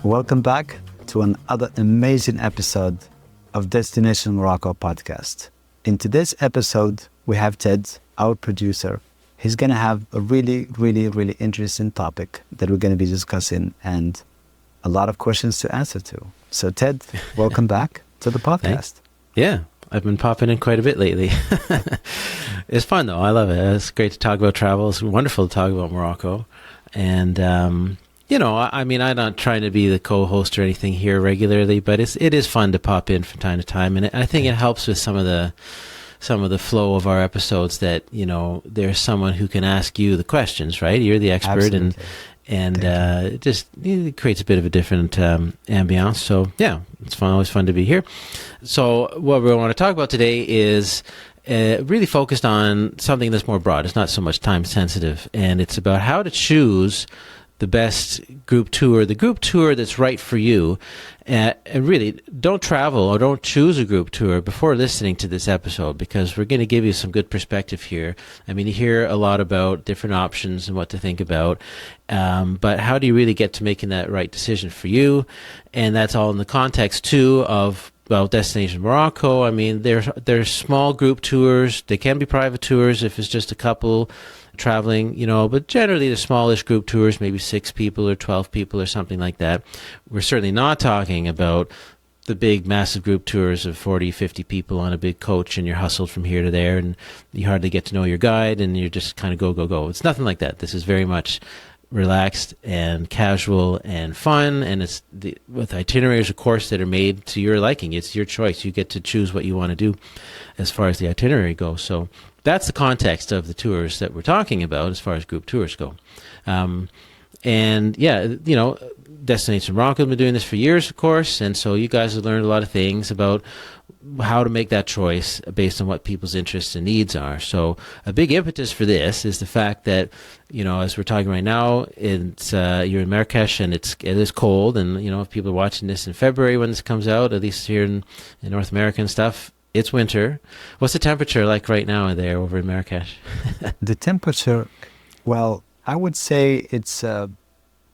Welcome back to another amazing episode of Destination Morocco podcast. In today's episode, we have Ted, our producer. He's going to have a really interesting topic that we're going to be discussing and a lot of questions to answer to. So Ted, welcome back to the podcast. Thanks. Yeah, I've been popping in quite a bit lately. It's fun though. I love it. It's great to talk about travel. It's wonderful to talk about Morocco. And, I'm not trying to be the co-host or anything here regularly, but it is fun to pop in from time to time. And I think it helps with some of the flow of our episodes that, there's someone who can ask you the questions, right? You're the expert. Absolutely. And it creates a bit of a different ambiance. So yeah, it's fun, always fun to be here. So what we want to talk about today is really focused on something that's more broad. It's not so much time sensitive, and it's about how to choose the best group tour, the group tour that's right for you. And really, don't travel or don't choose a group tour before listening to this episode, because we're going to give you some good perspective here. I mean, you hear a lot about different options and what to think about, but how do you really get to making that right decision for you? And that's all in the context, too, of Destination Morocco. I mean, there's small group tours. They can be private tours if it's just a couple traveling, but generally the smallish group tours, maybe 6 people or 12 people or something like that. We're certainly not talking about the big, massive group tours of 40, 50 people on a big coach, and you're hustled from here to there, and you hardly get to know your guide, and you're just kind of go. It's nothing like that. This is very much relaxed and casual and fun, and it's with itineraries, of course, that are made to your liking. It's your choice. You get to choose what you want to do as far as the itinerary goes. So that's the context of the tours that we're talking about as far as group tours go. Destination Morocco has been doing this for years, of course, and so you guys have learned a lot of things about how to make that choice based on what people's interests and needs are. So a big impetus for this is the fact that, as we're talking right now, it's you're in Marrakesh, and it is cold, and if people are watching this in February when this comes out, at least here in North America and stuff, it's winter. What's the temperature like right now there over in Marrakesh? The temperature, well, I would say it's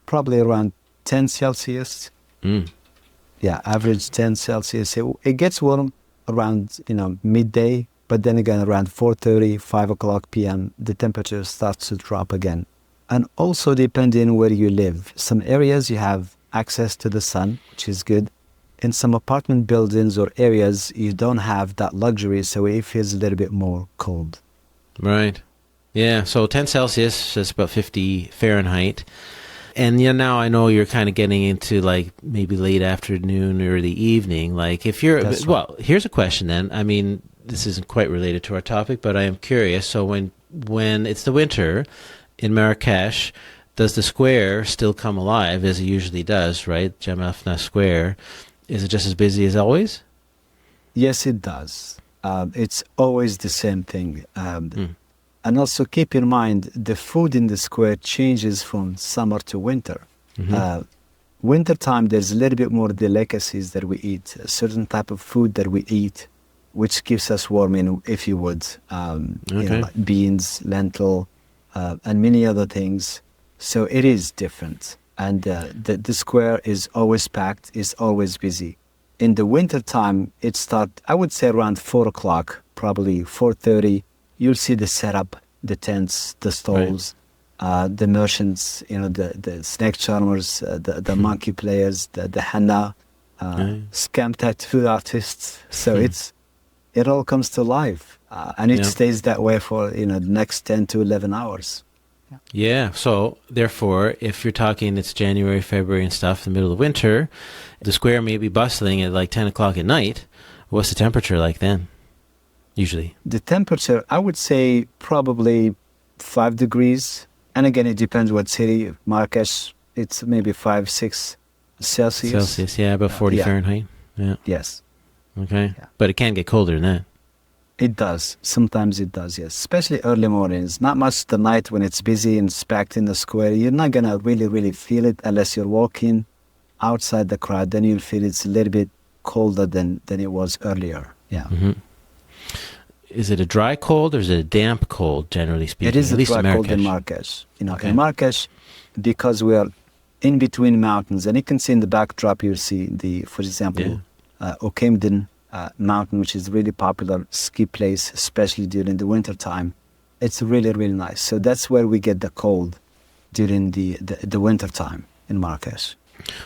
probably around 10 Celsius. Yeah, average 10 Celsius. It gets warm around, midday, but then again around 4:30, 5 o'clock p.m., the temperature starts to drop again. And also depending where you live. Some areas you have access to the sun, which is good. In some apartment buildings or areas, you don't have that luxury, so it feels a little bit more cold. Right. Yeah, so 10 Celsius is about 50 Fahrenheit. And now I know you're kind of getting into like maybe late afternoon or the evening. Like if you're, That's well, right. Here's a question then. I mean, this isn't quite related to our topic, but I am curious. So when it's the winter in Marrakesh, does the square still come alive as it usually does, right? Jamafna Square. Is it just as busy as always? Yes, it does. It's always the same thing. And also keep in mind, the food in the square changes from summer to winter. Winter time, there's a little bit more delicacies that we eat, a certain type of food that we eat, which keeps us warm, if you would. Like beans, lentil, and many other things. So it is different. And the square is always packed, is always busy. In the winter time, it starts, I would say around 4 o'clock, probably 4:30. You'll see the setup, the tents, the stalls, the merchants, the snake charmers, the monkey players, the henna, scam tattoo artists. So it all comes to life. And it stays that way for, the next 10 to 11 hours. Yeah. So therefore, if you're talking it's January, February and stuff, the middle of winter, the square may be bustling at like 10 o'clock at night. What's the temperature like then? Usually the temperature, I would say probably 5 degrees. And again, it depends what city. Marrakesh, it's maybe 5, 6 Celsius. Yeah, about 40 Fahrenheit. Yeah. Yes. Okay. Yeah. But it can get colder than that. It does. Sometimes it does, yes. Especially early mornings. Not much the night when it's busy and it's packed in the square. You're not going to really feel it unless you're walking outside the crowd. Then you'll feel it's a little bit colder than it was earlier. Yeah. Is it a dry cold or is it a damp cold, generally speaking? It is a dry cold in Marrakesh. In Marrakesh, because we are in between mountains. And you can see in the backdrop, you'll see for example, Accommodation mountain, which is really popular ski place, especially during the winter time. It's really, really nice. So that's where we get the cold during the winter time in Marrakesh.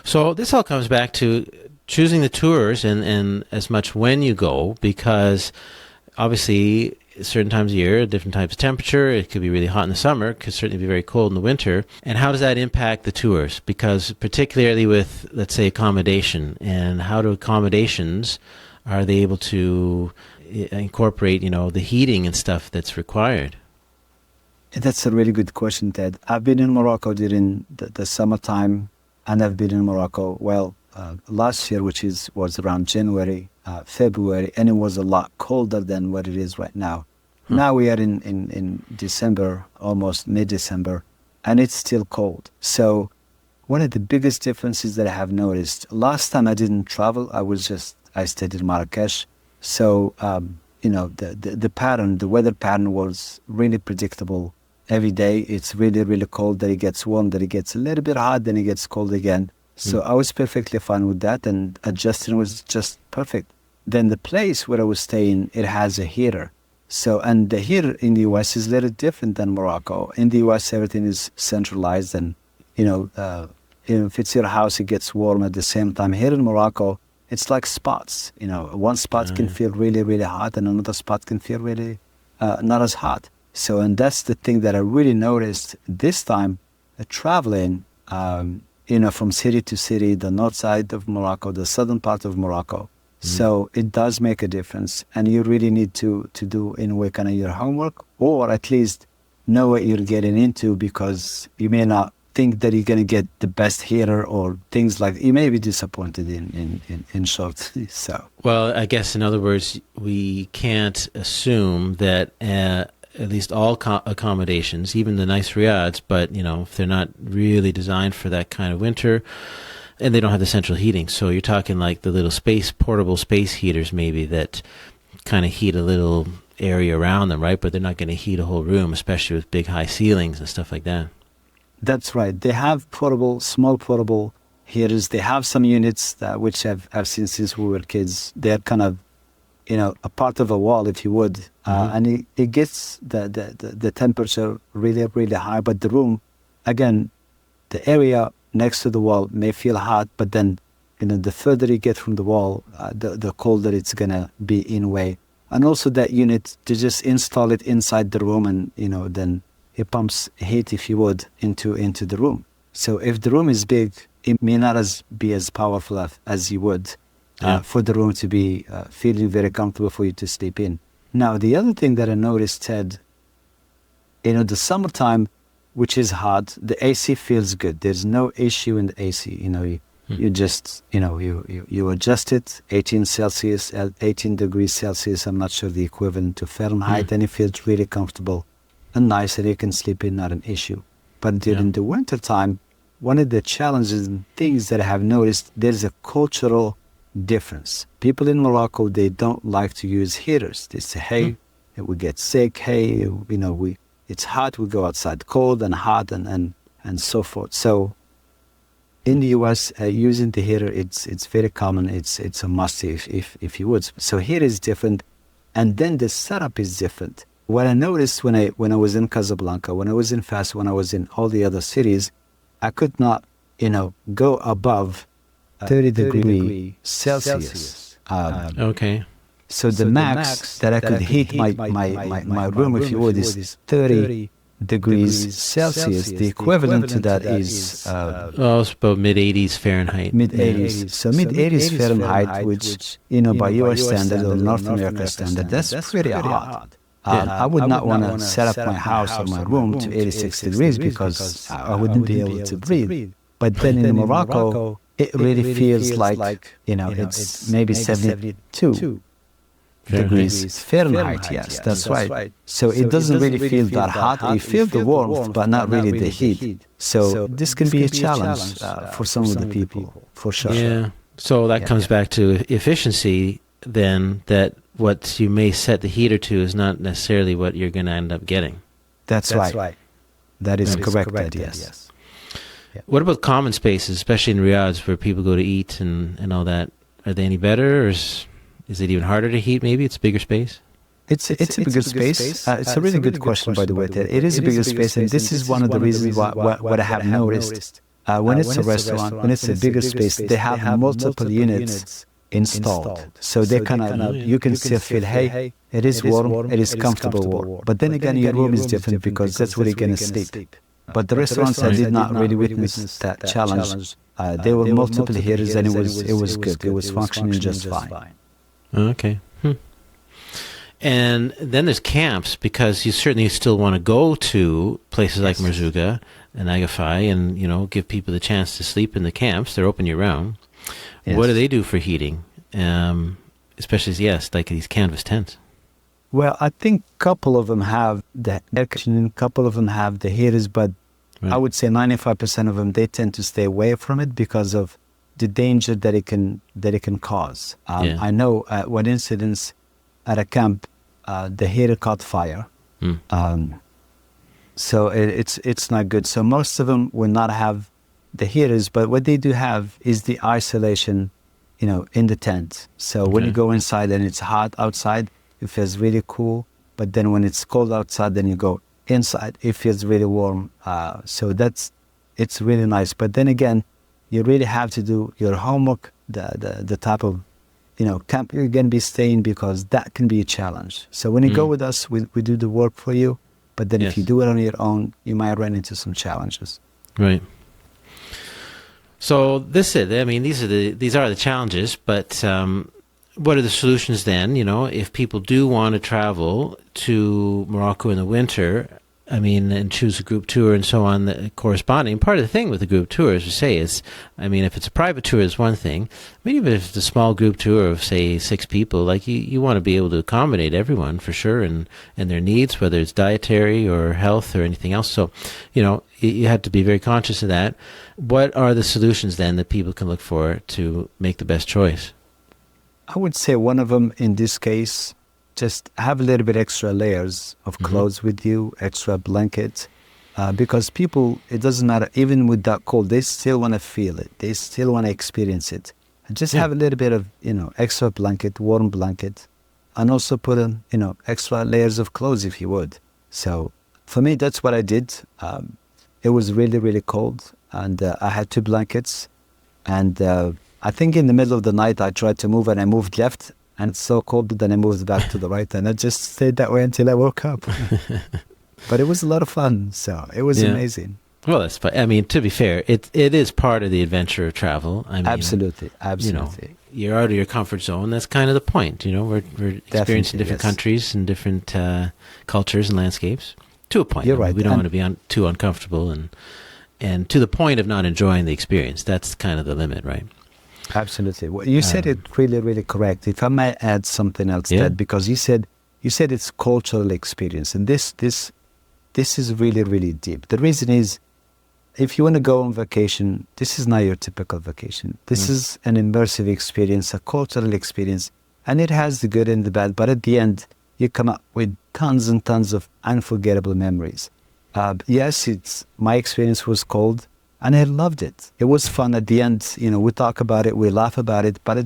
So this all comes back to choosing the tours and as much when you go, because obviously certain times of year, different types of temperature, it could be really hot in the summer, it could certainly be very cold in the winter. And how does that impact the tours? Because particularly with, let's say, accommodation, and how do accommodations, are they able to incorporate, the heating and stuff that's required? That's a really good question, Ted. I've been in Morocco during the summertime, and I've been in Morocco, last year, which was around January, February, and it was a lot colder than what it is right now. Now we are in December, almost mid-December, and it's still cold. So one of the biggest differences that I have noticed, last time I didn't travel, I stayed in Marrakesh. So, the pattern, the weather pattern was really predictable. Every day it's really, really cold, then it gets warm, then it gets a little bit hot, then it gets cold again. So I was perfectly fine with that, and adjusting was just perfect. Then the place where I was staying, it has a heater. So, and the heater in the US is a little different than Morocco. In the US, everything is centralized, and, if it's your house, it gets warm at the same time. Here in Morocco, it's like spots. One spot can feel really, really hot, and another spot can feel really not as hot. So, and that's the thing that I really noticed this time, traveling, from city to city, the north side of Morocco, the southern part of Morocco. So it does make a difference, and you really need to do, in a way, kind of your homework, or at least know what you're getting into, because you may not think that you're going to get the best heater or things like, you may be disappointed in short. So, well, I guess in other words, we can't assume that at least all accommodations, even the nice riads, but if they're not really designed for that kind of winter, and they don't have the central heating. So you're talking like the little portable space heaters maybe that kind of heat a little area around them, right? But they're not going to heat a whole room, especially with big high ceilings and stuff like that. That's right. They have small portable heaters. They have some units which I've seen since we were kids. They're kind of, a part of a wall, if you would. And it gets the temperature really, really high. But the room, again, the area next to the wall may feel hot, but then, the further you get from the wall, the colder it's going to be in a way. And also that unit, to just install it inside the room, and, then it pumps heat, if you would, into the room. So if the room is big, it may not be as powerful as you would for the room to be feeling very comfortable for you to sleep in. Now, the other thing that I noticed, Ted, the summertime, which is hot, the AC feels good. There's no issue in the AC. You just, you adjust it, 18 degrees Celsius, I'm not sure the equivalent to Fahrenheit, and it feels really comfortable and nice, and you can sleep in, not an issue. But during the winter time, one of the challenges and things that I have noticed, there's a cultural difference. People in Morocco, they don't like to use heaters. They say, hey, we get sick, hey, it's hot, we go outside cold and hot and so forth. So in the US, using the heater, it's very common. It's a must if you would. So here is different, and then the setup is different. What I noticed when I was in Casablanca, when I was in Fas, when I was in all the other cities, I could not, go above 30 degrees Celsius. Okay. So the max that I could heat my room, if you would, is 30 degrees Celsius. The equivalent to that is... it's about mid-80s Fahrenheit. Mid-80s. So mid-80s Fahrenheit, which, by US standard or North America standard, that's pretty hot. I would not want to set up my house or my room to 86 degrees because I wouldn't be able to breathe. But then in Morocco, it really feels like, it's maybe 72 degrees Fahrenheit. Yes, that's right. So it doesn't really feel that hot. You feel the warmth, but not really the heat. So this can be a challenge for some of the people, for sure. Yeah. So that comes back to efficiency then, that what you may set the heater to is not necessarily what you're going to end up getting. That's right. That is correct, yes. What about common spaces, especially in Riads where people go to eat and all that? Are they any better, or is it even harder to heat? Maybe it's a bigger space. It's a bigger space. It's a really good question, by the way. It is a bigger space, and this is one of the reasons what I have noticed. When it's a restaurant, when it's a bigger space, they have multiple units installed. So they kind of, you can still feel, hey, it is warm, it is comfortable warm. But then again, your room is different because that's where you're going to sleep. But the restaurants, I did not really witness that challenge. There were multiple heaters, and it was good. It was functioning just fine. Okay. And then there's camps, because you certainly still want to go to places like Merzouga and Agafay and, give people the chance to sleep in the camps. They're open year-round. Yes. What do they do for heating? Especially, like these canvas tents. Well, I think a couple of them have the air conditioning, a couple of them have the heaters, but right. I would say 95% of them, they tend to stay away from it because of the danger that it can cause. I know one incident at a camp, the heater caught fire. So it's not good. So most of them will not have the heaters, but what they do have is the isolation, in the tent. So when you go inside and it's hot outside, it feels really cool. But then when it's cold outside, then you go inside, it feels really warm. So it's really nice. But then again, you really have to do your homework, the type of camp you're going to be staying, because that can be a challenge. So when you go with us, we do the work for you. But then if you do it on your own, you might run into some challenges. Right. So these are the challenges. But what are the solutions then? If people do want to travel to Morocco in the winter, and choose a group tour and so on, the corresponding. Part of the thing with the group tour, as you say, is, if it's a private tour is one thing. Even if it's a small group tour of, say, 6 people, you want to be able to accommodate everyone for sure and their needs, whether it's dietary or health or anything else. So, you have to be very conscious of that. What are the solutions then that people can look for to make the best choice? I would say one of them in this case, just have a little bit extra layers of clothes with you, extra blankets, because people, it doesn't matter, even with that cold, they still want to feel it. They still want to experience it. And just have a little bit of, extra blanket, warm blanket, and also put in, extra layers of clothes if you would. So for me, that's what I did. It was really, really cold, and I had 2 blankets. And I think in the middle of the night, I tried to move, and I moved left. And it's so cold, then I moved back to the right, and I just stayed that way until I woke up. But it was a lot of fun, so it was amazing. Well, that's fun. To be fair, it is part of the adventure of travel. Absolutely. You're out of your comfort zone. That's kind of the point. We're experiencing different countries and different cultures and landscapes to a point. You're right. We don't want to be too uncomfortable and to the point of not enjoying the experience. That's kind of the limit, right? Absolutely. Well, you said it really, really correct. If I might add something else, Ted, because you said it's cultural experience, and this is really, really deep. The reason is, if you want to go on vacation, this is not your typical vacation. This is an immersive experience, a cultural experience, and it has the good and the bad. But at the end, you come up with tons and tons of unforgettable memories. Yes, my experience was cold. And I loved it. It was fun at the end. We talk about it, we laugh about it, but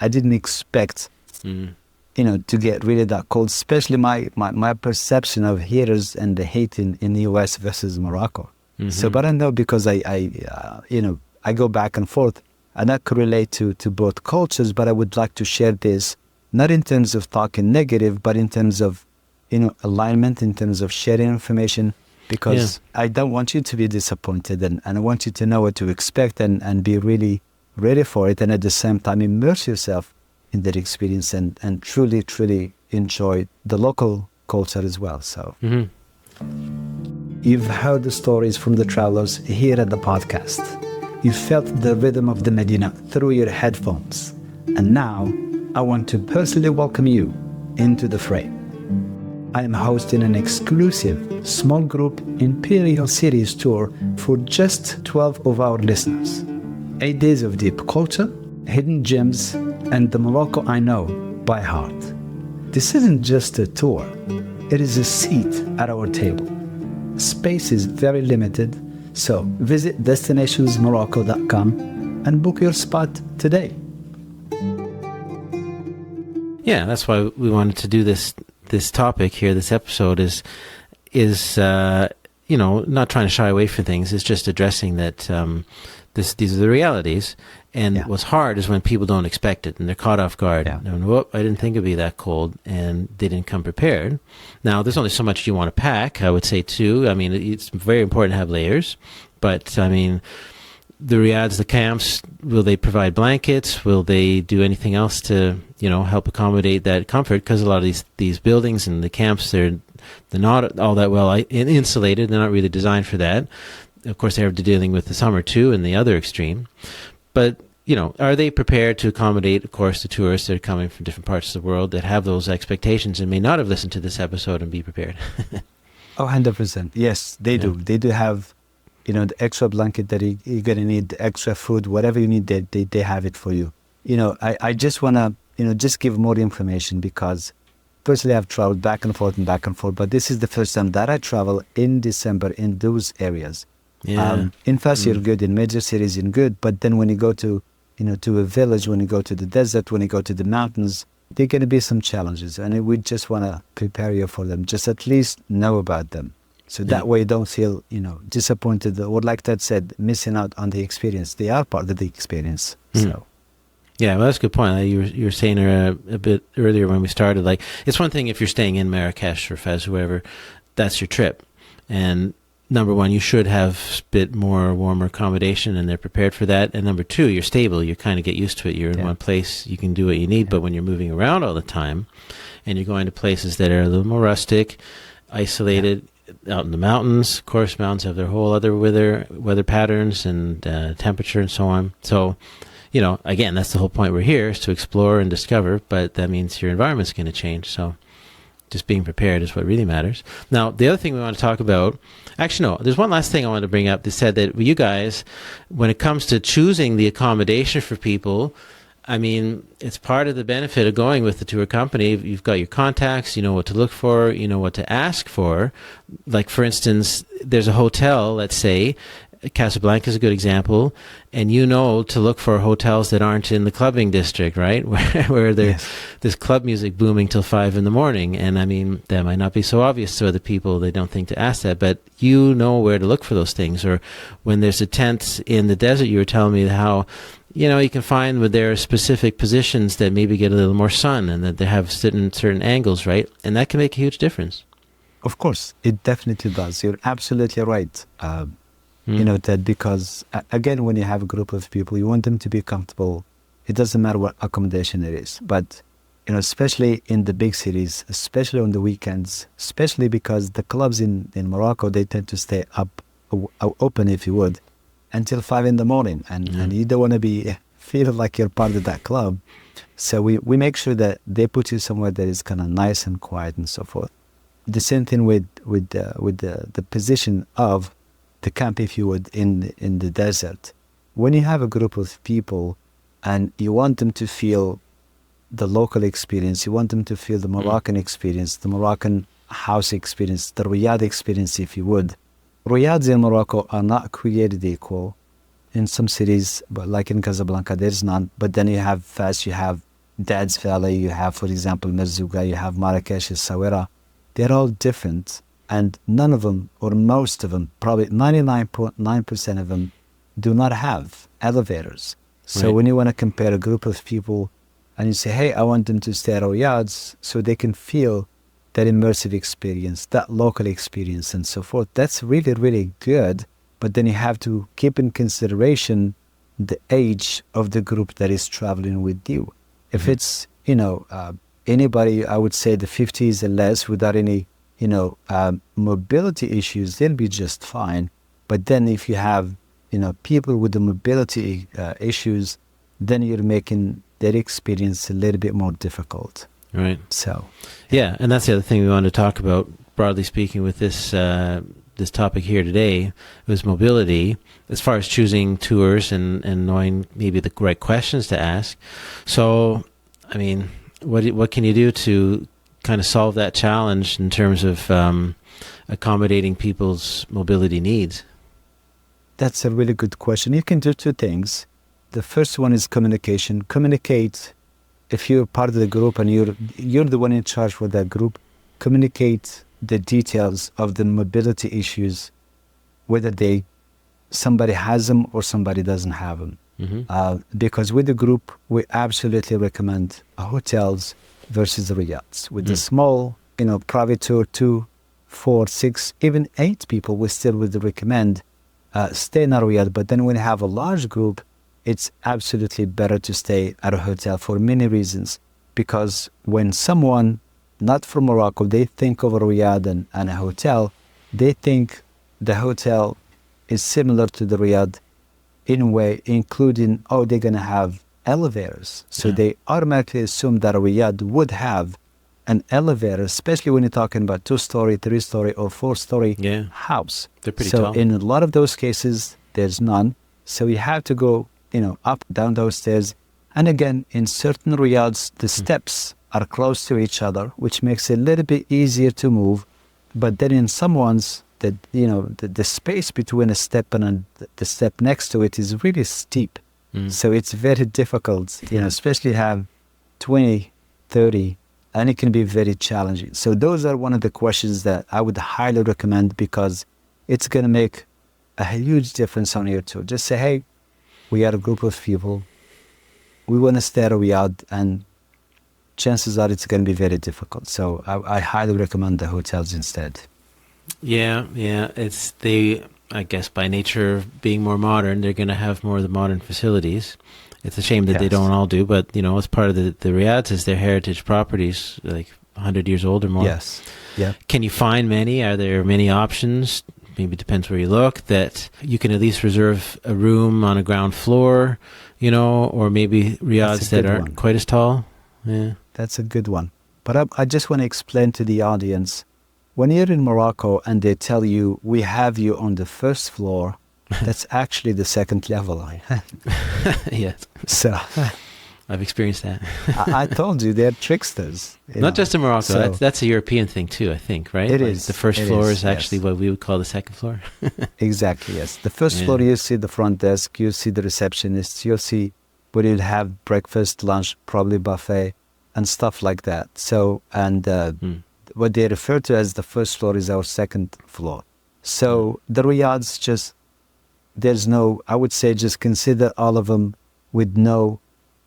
I didn't expect, to get really that cold, especially my perception of heaters and the heat in the US versus Morocco. So, but I know because I go back and forth, and I could relate to both cultures, but I would like to share this, not in terms of talking negative, but in terms of, alignment, in terms of sharing information. Because I don't want you to be disappointed, and I want you to know what to expect and be really ready for it, and at the same time immerse yourself in that experience and truly, truly enjoy the local culture as well. So you've heard the stories from the travelers here at the podcast. You felt the rhythm of the Medina through your headphones. And now I want to personally welcome you into the fray. I am hosting an exclusive small group Imperial Cities tour for just 12 of our listeners. 8 days of deep culture, hidden gems, and the Morocco I know by heart. This isn't just a tour. It is a seat at our table. Space is very limited, So visit destinationsmorocco.com and book your spot today. Yeah, that's why we wanted to do this topic here. This episode is not trying to shy away from things. It's just addressing that these are the realities. And what's hard is when people don't expect it and they're caught off guard. Yeah. And, whoop, I didn't think it'd be that cold, and they didn't come prepared. Now, there's only so much you want to pack, I would say, too. I mean, it's very important to have layers. But, I mean, the riads, the camps, will they provide blankets? Will they do anything else to, help accommodate that comfort? Because a lot of these buildings and the camps, they're not all that well insulated. They're not really designed for that. Of course, they're dealing with the summer, too, in the other extreme. But, are they prepared to accommodate, of course, the tourists that are coming from different parts of the world that have those expectations and may not have listened to this episode and be prepared? 100%. Yes, they do. They do have, the extra blanket that you're going to need, the extra food, whatever you need, they have it for you. I just want to, just give more information because personally I've traveled back and forth, but this is the first time that I travel in December in those areas. Yeah. In Fas, you're good. In major cities, you're good. But then when you go to, to a village, when you go to the desert, when you go to the mountains, there are going to be some challenges. And we just want to prepare you for them. Just at least know about them. So that way you don't feel, disappointed or, like Ted said, missing out on the experience. They are part of the experience. So. Yeah, well, that's a good point. You were saying a bit earlier when we started, like, it's one thing if you're staying in Marrakesh or Fez, whoever, that's your trip. And number one, you should have a bit more warmer accommodation, and they're prepared for that. And number two, you're stable. You kind of get used to it. You're in one place. You can do what you need. But when you're moving around all the time and you're going to places that are a little more rustic, isolated, out in the mountains, of course, mountains have their whole other weather patterns and temperature and so on. So, again, that's the whole point we're here, is to explore and discover, but that means your environment's going to change. So just being prepared is what really matters. Now, the other thing we want to talk about, actually, no, there's one last thing I want to bring up. They said that you guys, when it comes to choosing the accommodation for people, I mean, it's part of the benefit of going with the tour company. You've got your contacts, you know what to look for, you know what to ask for. Like, for instance, there's a hotel, let's say, Casablanca is a good example, and to look for hotels that aren't in the clubbing district, right? Where there's club music booming till 5 a.m. And I mean, that might not be so obvious to other people. They don't think to ask that, but you know where to look for those things. Or when there's a tent in the desert, you were telling me how, you can find where there are specific positions that maybe get a little more sun and that they have certain angles, right? And that can make a huge difference. Of course, it definitely does. You're absolutely right. That because, again, when you have a group of people, you want them to be comfortable. It doesn't matter what accommodation it is. But, especially in the big cities, especially on the weekends, especially because the clubs in Morocco, they tend to stay open, if you would, until 5 a.m. And you don't want to feel like you're part of that club. So we make sure that they put you somewhere that is kind of nice and quiet and so forth. The same thing with the position of the camp, if you would, in the desert. When you have a group of people and you want them to feel the local experience, you want them to feel the Moroccan experience, the Moroccan house experience, the riad experience, if you would. Riads in Morocco are not created equal. In some cities, but like in Casablanca, there's none. But then you have Fas, you have Dad's Valley, you have, for example, Merzouga, you have Marrakesh, Essaouira. They're all different. And none of them, or most of them, probably 99.9% of them, do not have elevators. So when you want to compare a group of people and you say, hey, I want them to stay at Riads so they can feel that immersive experience, that local experience and so forth, that's really, really good. But then you have to keep in consideration the age of the group that is traveling with you. If it's, anybody, I would say the 50s and less without any mobility issues, they'll be just fine. But then if you have, people with the mobility issues, then you're making their experience a little bit more difficult. Right. So. Yeah, and that's the other thing we wanted to talk about, broadly speaking, with this this topic here today, was mobility, as far as choosing tours and knowing maybe the right questions to ask. So, I mean, what can you do to kind of solve that challenge in terms of accommodating people's mobility needs? That's a really good question. You can do two things. The first one is communication. Communicate. If you're part of the group and you're the one in charge for that group, communicate the details of the mobility issues, whether somebody has them or somebody doesn't have them. Because with the group, we absolutely recommend hotels versus the riads. With the small, private tour, 2, 4, 6, even 8 people, we still would recommend stay in a riad. But then when you have a large group, it's absolutely better to stay at a hotel for many reasons. Because when someone not from Morocco, they think of a riad and a hotel, they think the hotel is similar to the riad in a way, including, they're going to have elevators. So they automatically assume that a riad would have an elevator, especially when you're talking about 2-story, 3-story, or 4-story house. They're pretty tall. So in a lot of those cases, there's none. So you have to go, up, down those stairs. And again, in certain riads, the steps are close to each other, which makes it a little bit easier to move. But then in some ones, the space between a step and the step next to it is really steep. So it's very difficult, especially have 20, 30, and it can be very challenging. So those are one of the questions that I would highly recommend, because it's going to make a huge difference on your tour. Just say, hey, we are a group of people. We want to stay at a riad, and chances are it's going to be very difficult. So I highly recommend the hotels instead. Yeah. I guess by nature of being more modern, they're going to have more of the modern facilities. It's a shame that they don't all do, but, it's part of the riads is their heritage properties, like 100 years old or more. Yes. Yeah. Can you find many? Are there many options? Maybe it depends where you look, that you can at least reserve a room on a ground floor, or maybe riads that aren't quite as tall. Yeah. That's a good one. But I just want to explain to the audience, when you're in Morocco and they tell you, we have you on the first floor, that's actually the second level. Yes. So I've experienced that. I told you, they're tricksters. Not just in Morocco. So that's a European thing too, I think, right? It is. The first floor is actually what we would call the second floor. Exactly, yes. The first floor, you see the front desk, you see the receptionist, you'll see where you'll have breakfast, lunch, probably buffet, and stuff like that. So, and what they refer to as the first floor is our second floor. So the riads I would say just consider all of them with no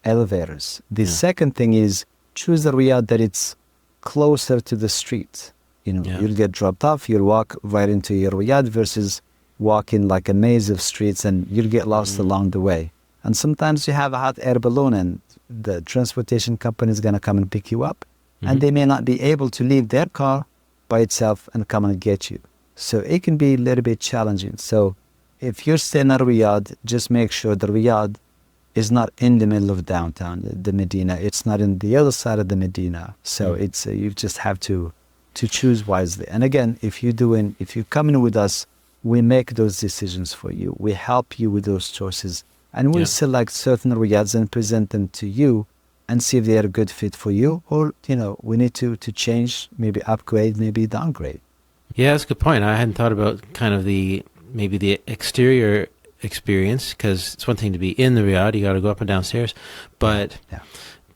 elevators. The second thing is choose a riad that it's closer to the street. You'll get dropped off, you'll walk right into your riad versus walking like a maze of streets, and you'll get lost along the way. And sometimes you have a hot air balloon and the transportation company is going to come and pick you up. And they may not be able to leave their car by itself and come and get you. So it can be a little bit challenging. So if you're staying at a riad, just make sure the riad is not in the middle of downtown, the Medina. It's not in the other side of the Medina. So it's you just have to choose wisely. And again, if you come in with us, we make those decisions for you. We help you with those choices. And we'll select certain riads and present them to you and see if they are a good fit for you, or, we need to change, maybe upgrade, maybe downgrade. Yeah, that's a good point. I hadn't thought about kind of maybe the exterior experience, because it's one thing to be in the riad, you got to go up and downstairs, but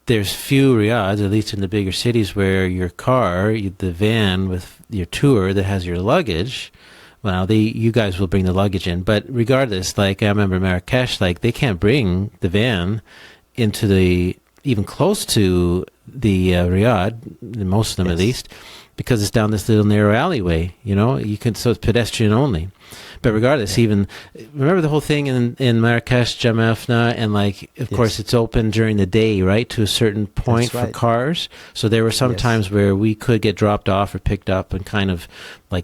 there's few riads, at least in the bigger cities, where your car, the van with your tour that has your luggage, well, you guys will bring the luggage in, but regardless, like I remember Marrakesh, they can't bring the van into even close to the riad, most of them at least, because it's down this little narrow alleyway, so it's pedestrian only. But regardless, even, remember the whole thing in Marrakesh, Jamafna, and of course it's open during the day, right, to a certain point for cars. So there were some times where we could get dropped off or picked up and kind of,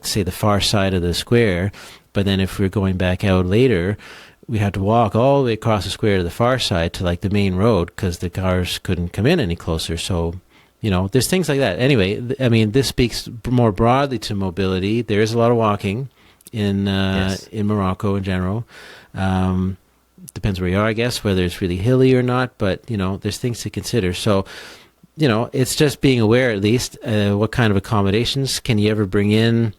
say, the far side of the square. But then if we're going back out later, we had to walk all the way across the square to the far side to the main road, because the cars couldn't come in any closer. So, there's things like that. Anyway, I mean, this speaks more broadly to mobility. There is a lot of walking in Morocco in general. Depends where you are, I guess, whether it's really hilly or not. But, there's things to consider. So, it's just being aware, at least, what kind of accommodations can you ever bring in.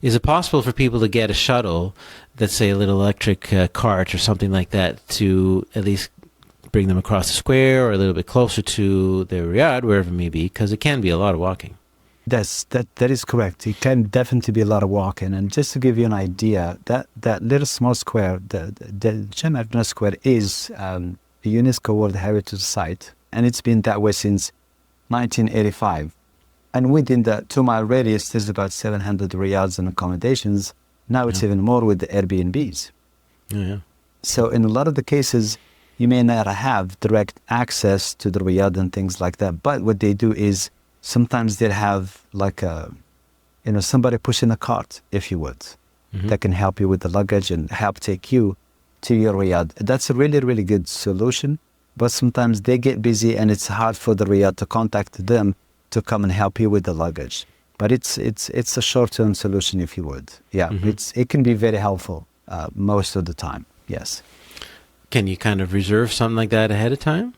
Is it possible for people to get a shuttle, let's say a little electric cart or something like that, to at least bring them across the square or a little bit closer to the Riad, wherever it may be? Because it can be a lot of walking. That is correct. It can definitely be a lot of walking. And just to give you an idea, that little small square, the Jam Square, is a UNESCO World Heritage Site, and it's been that way since 1985. And within the 2-mile radius, there's about 700 riads and accommodations. Now it's even more with the Airbnbs. Yeah. So in a lot of the cases, you may not have direct access to the riad and things like that. But what they do is sometimes they'll have like somebody pushing a cart, if you would, that can help you with the luggage and help take you to your riad. That's a really, really good solution. But sometimes they get busy and it's hard for the riad to contact them to come and help you with the luggage. But it's a short-term solution, if you would. Yeah, it can be very helpful most of the time, yes. Can you kind of reserve something like that ahead of time?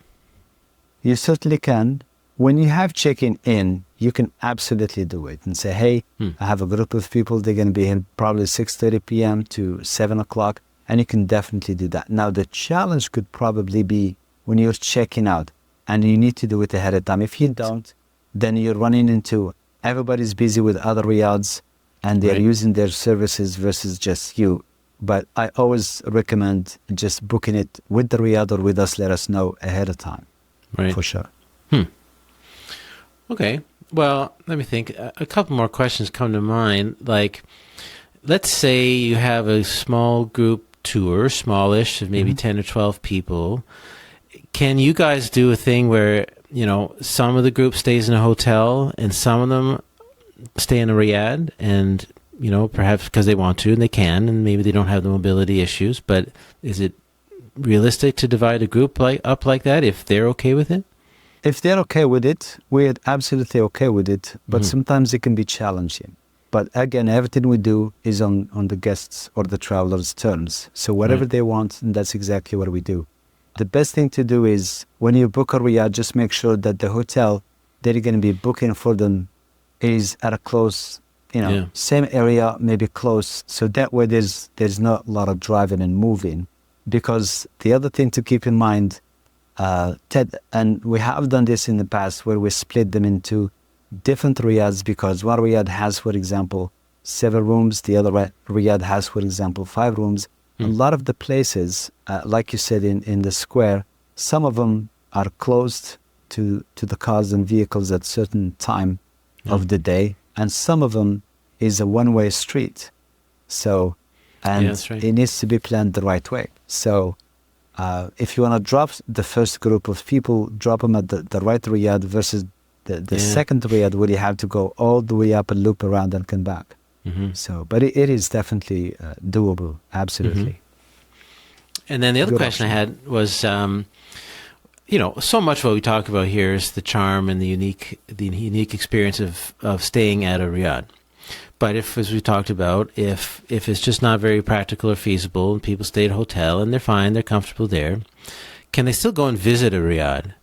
You certainly can. When you have check-in in, you can absolutely do it and say, hey, I have a group of people, they're going to be here probably 6:30 p.m. to 7 o'clock, and you can definitely do that. Now, the challenge could probably be when you're checking out, and you need to do it ahead of time. If you don't, then you're running into everybody's busy with other riads, and they're using their services versus just you. But I always recommend just booking it with the riad or with us, let us know ahead of time. Right. For sure. Okay. Well, let me think. A couple more questions come to mind. Like, let's say you have a small group tour, smallish, of maybe 10 or 12 people. Can you guys do a thing where, some of the group stays in a hotel and some of them stay in a riad, and, perhaps because they want to and they can, and maybe they don't have the mobility issues, but is it realistic to divide a group up like that if they're okay with it? If they're okay with it, we're absolutely okay with it, but sometimes it can be challenging. But again, everything we do is on the guests or the travelers' terms. So whatever they want, that's exactly what we do. The best thing to do is when you book a riad, just make sure that the hotel that you're going to be booking for them is at a close, same area, maybe close. So that way there's not a lot of driving and moving. Because the other thing to keep in mind, Ted, and we have done this in the past where we split them into different riads, because one riad has, for example, 7 rooms, the other riad has, for example, 5 rooms. A lot of the places, like you said, in the square, some of them are closed to the cars and vehicles at certain time of the day, and some of them is a one-way street. So, and it needs to be planned the right way. So, if you want to drop the first group of people, drop them at the right riad versus the second riad where you have to go all the way up and loop around and come back. So, but it is definitely doable, absolutely. And then the other question I had was, so much of what we talk about here is the charm and the unique experience of staying at a riad. But if, as we talked about, if it's just not very practical or feasible, and people stay at a hotel and they're fine, they're comfortable there, can they still go and visit a riad?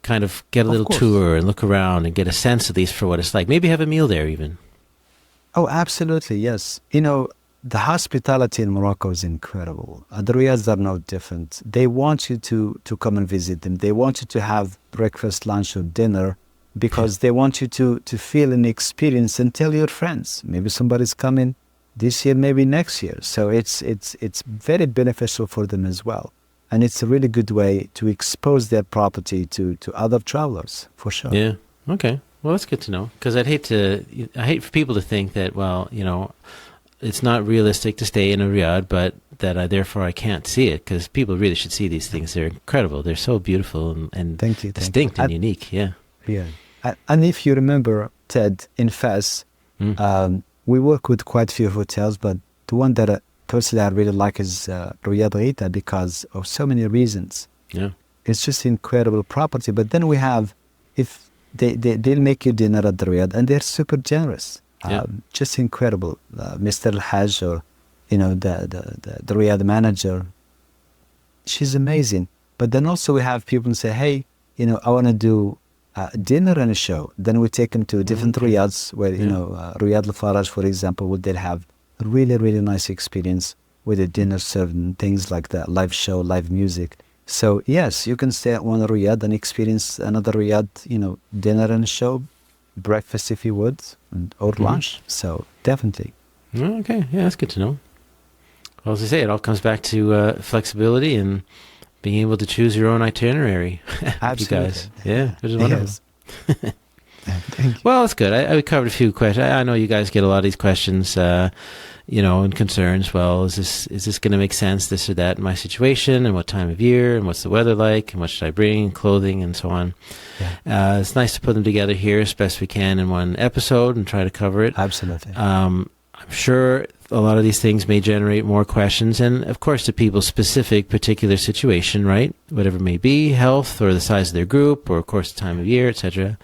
Kind of get a little tour and look around and get a sense at least for what it's like. Maybe have a meal there even. Oh, absolutely, yes. The hospitality in Morocco is incredible. The riads are no different. They want you to come and visit them. They want you to have breakfast, lunch, or dinner, because they want you to feel and experience and tell your friends. Maybe somebody's coming this year, maybe next year. So it's very beneficial for them as well. And it's a really good way to expose their property to other travelers, for sure. Yeah, okay. Well, that's good to know, because I hate for people to think that, well, it's not realistic to stay in a riad, but that therefore I can't see it, because people really should see these things. They're incredible. They're so beautiful and distinct and unique. Yeah. Yeah. And if you remember, Ted, in Fez, we work with quite a few hotels, but the one that personally I really like is Riad Rita, because of so many reasons. Yeah. It's just incredible property. But then we have, if they'll make you dinner at the riad, and they're super generous. Just incredible. Mr. Al-Hajj, or the riad manager, she's amazing. But then also we have people say, hey, I want to do dinner and a show. Then we take them to different riads where, Riyad al-Faraj, for example, they'll have a really, really nice experience with a dinner served and things like that, live show, live music. So yes, you can stay at one riyad and experience another riyad, dinner and show, breakfast if you would, or lunch. So definitely. Okay, yeah, that's good to know. Well, as I say, it all comes back to flexibility and being able to choose your own itinerary. Absolutely. You guys. Yeah, which is wonderful. Yes. Thank you. Well, that's good. I covered a few questions. I know you guys get a lot of these questions, and concerns. Well, is this going to make sense, this or that, in my situation, and what time of year, and what's the weather like, and what should I bring, clothing, and so on. Yeah. It's nice to put them together here as best we can in one episode and try to cover it. Absolutely. I'm sure a lot of these things may generate more questions, and of course, to people's specific particular situation, right? Whatever it may be, health, or the size of their group, or of course, the time of year, etc.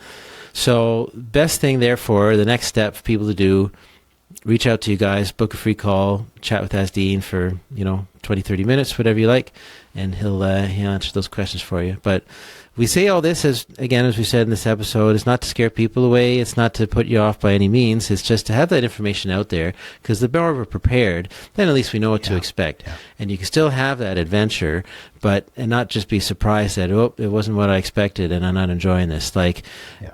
So, best thing, therefore, the next step for people to do, reach out to you guys, book a free call, chat with Azdean for, 20, 30 minutes, whatever you like, and he'll answer those questions for you. But we say all this, as we said in this episode, it's not to scare people away, it's not to put you off by any means, it's just to have that information out there, because the more we're prepared, then at least we know what to expect. Yeah. And you can still have that adventure, and not just be surprised that, it wasn't what I expected and I'm not enjoying this. Like,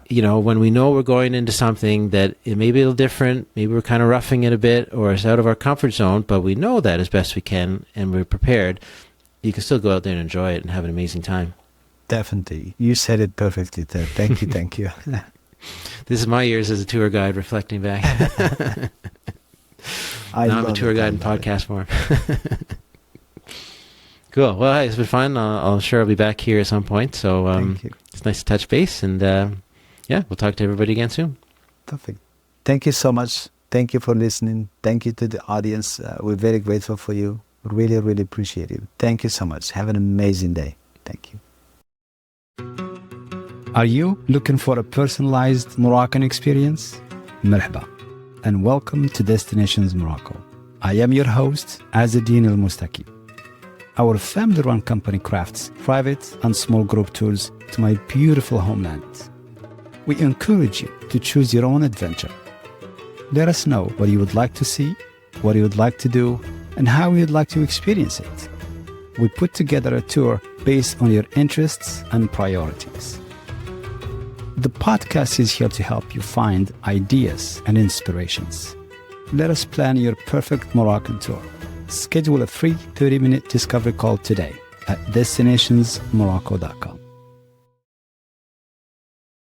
when we know we're going into something that it may be a little different, maybe we're kind of roughing it a bit, or it's out of our comfort zone, but we know that as best we can and we're prepared, you can still go out there and enjoy it and have an amazing time. Definitely. You said it perfectly, Ted. Thank you, thank you. This is my years as a tour guide reflecting back. I'm a tour guide in podcast form. Cool. Well, hey, it's been fun. I'm sure I'll be back here at some point. So it's nice to touch base. And we'll talk to everybody again soon. Perfect. Thank you so much. Thank you for listening. Thank you to the audience. We're very grateful for you. Really, really appreciate you. Thank you so much. Have an amazing day. Thank you. Are you looking for a personalized Moroccan experience? Merhaba, and welcome to Destinations Morocco. I am your host, Azdean Al-Mustaqi. Our family-run company crafts private and small group tours to my beautiful homeland. We encourage you to choose your own adventure. Let us know what you would like to see, what you would like to do, and how you would like to experience it. We put together a tour based on your interests and priorities. The podcast is here to help you find ideas and inspirations. Let us plan your perfect Moroccan tour. Schedule a free 30-minute discovery call today at destinationsmorocco.com.